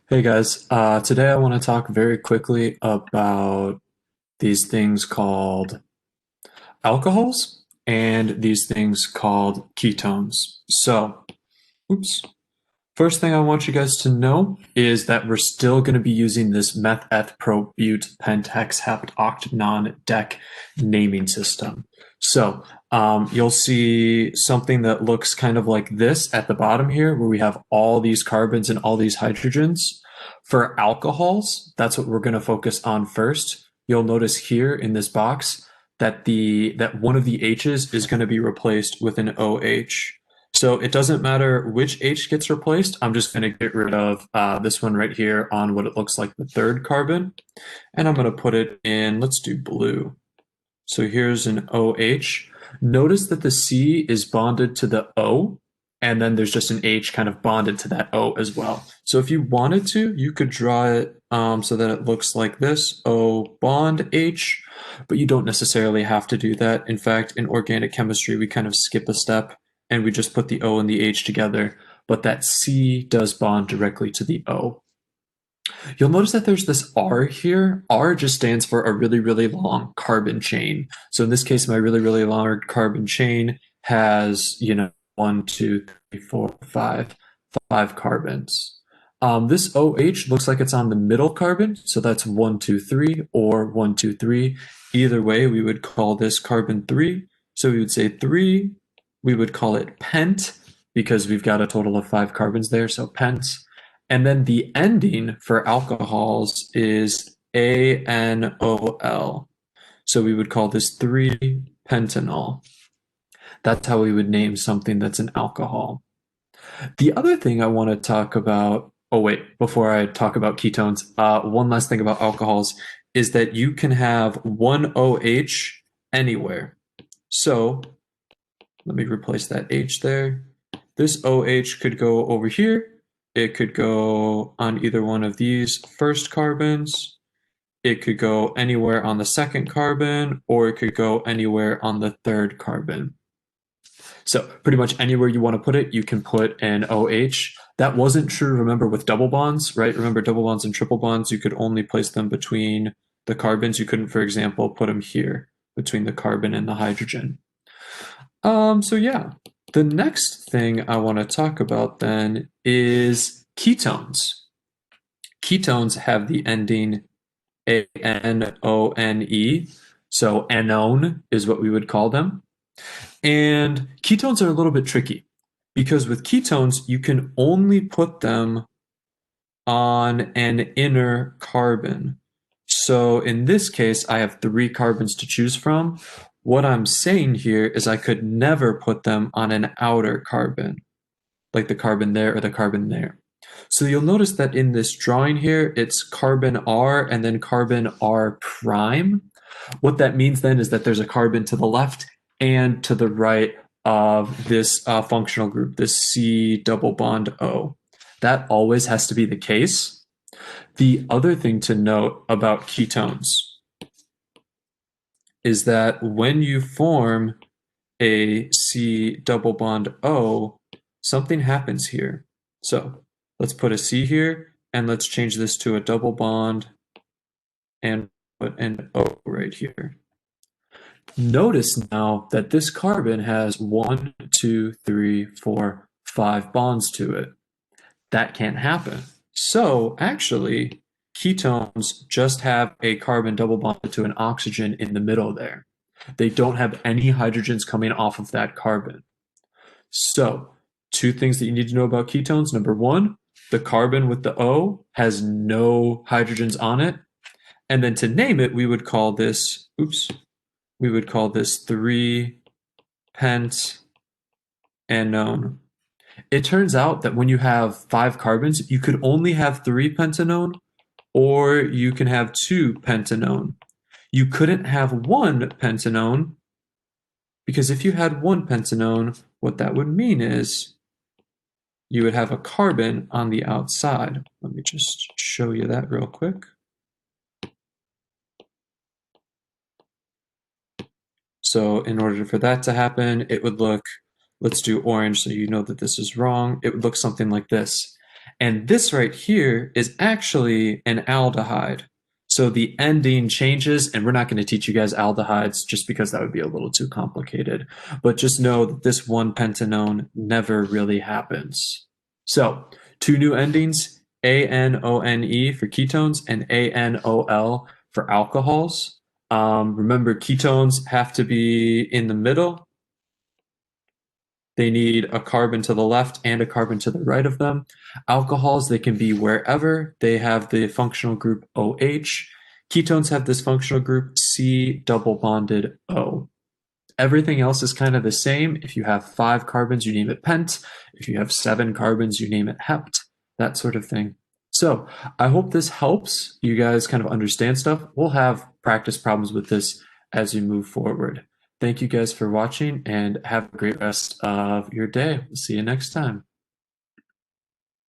Hey guys, today I want to talk very quickly about these things called alcohols and these things called ketones. So, oops. First thing I want you guys to know is that we're still going to be using this meth-eth-pro-but-pent-hex-hept-oct-non dec naming system. So, you'll see something that looks kind of like this at the bottom here, where we have all these carbons and all these hydrogens. For alcohols, that's what we're going to focus on first. You'll notice here in this box that that one of the H's is going to be replaced with an OH. So it doesn't matter which H gets replaced. I'm just going to get rid of this one right here on what it looks like the third carbon. And I'm going to put it in, let's do blue. So here's an OH. Notice that the C is bonded to the O, and then there's just an H kind of bonded to that O as well. So if you wanted to, you could draw it so that it looks like this, O bond H, but you don't necessarily have to do that. In fact, in organic chemistry, we kind of skip a step and we just put the O and the H together, but that C does bond directly to the O. You'll notice that there's this R here. R just stands for a really, really long carbon chain. So in this case, my really, really long carbon chain has, one, two, three, four, five carbons. This OH looks like it's on the middle carbon. So that's one, two, three, or one, two, three. Either way, we would call this carbon three. So we would say three. We would call it pent because we've got a total of five carbons there. So pent. And then the ending for alcohols is ANOL. So we would call this 3-pentanol. That's how we would name something that's an alcohol. The other thing I want to talk about, oh wait, before I talk about ketones, one last thing about alcohols is that you can have one OH anywhere. So let me replace that H there. This OH could go over here. It could go on either one of these first carbons. It could go anywhere on the second carbon, or it could go anywhere on the third carbon. So pretty much anywhere you want to put it, you can put an OH. That wasn't true, remember, with double bonds, right? Remember, double bonds and triple bonds, you could only place them between the carbons. You couldn't, for example, put them here between the carbon and the hydrogen. So yeah, the next thing I want to talk about then is ketones. Ketones have the ending ANONE, so anone is what we would call them. And ketones are a little bit tricky because with ketones, you can only put them on an inner carbon. So in this case, I have three carbons to choose from. What I'm saying here is I could never put them on an outer carbon, like the carbon there or the carbon there. So you'll notice that in this drawing here, it's carbon R and then carbon R prime. What that means then is that there's a carbon to the left and to the right of this functional group, this C double bond O. That always has to be the case. The other thing to note about ketones is that when you form a C double bond O, something happens here. So let's put a C here and let's change this to a double bond and put an O right here. Notice now that this carbon has 1, 2, 3, 4, 5 bonds to it. That can't happen. So actually, ketones just have a carbon double bonded to an oxygen in the middle there. They don't have any hydrogens coming off of that carbon. So, two things that you need to know about ketones. Number one, the carbon with the O has no hydrogens on it. And then to name it, we would call this, we would call this 3-pentanone. It turns out that when you have five carbons, you could only have 3-pentanone or you can have 2-pentanone. You couldn't have 1-pentanone because if you had 1-pentanone, what that would mean is you would have a carbon on the outside. Let me just show you that real quick. So in order for that to happen, it would look, let's do orange so you know that this is wrong. It would look something like this. And this right here is actually an aldehyde. So the ending changes, and we're not going to teach you guys aldehydes just because that would be a little too complicated. But just know that this one pentanone never really happens. So two new endings, ANONE for ketones and ANOL for alcohols. Remember, ketones have to be in the middle. They need a carbon to the left and a carbon to the right of them. Alcohols, they can be wherever. They have the functional group OH. Ketones have this functional group C double bonded O. Everything else is kind of the same. If you have 5 carbons, you name it pent. If you have 7 carbons, you name it hept, that sort of thing. So I hope this helps you guys kind of understand stuff. We'll have practice problems with this as you move forward. Thank you guys for watching and have a great rest of your day. See you next time.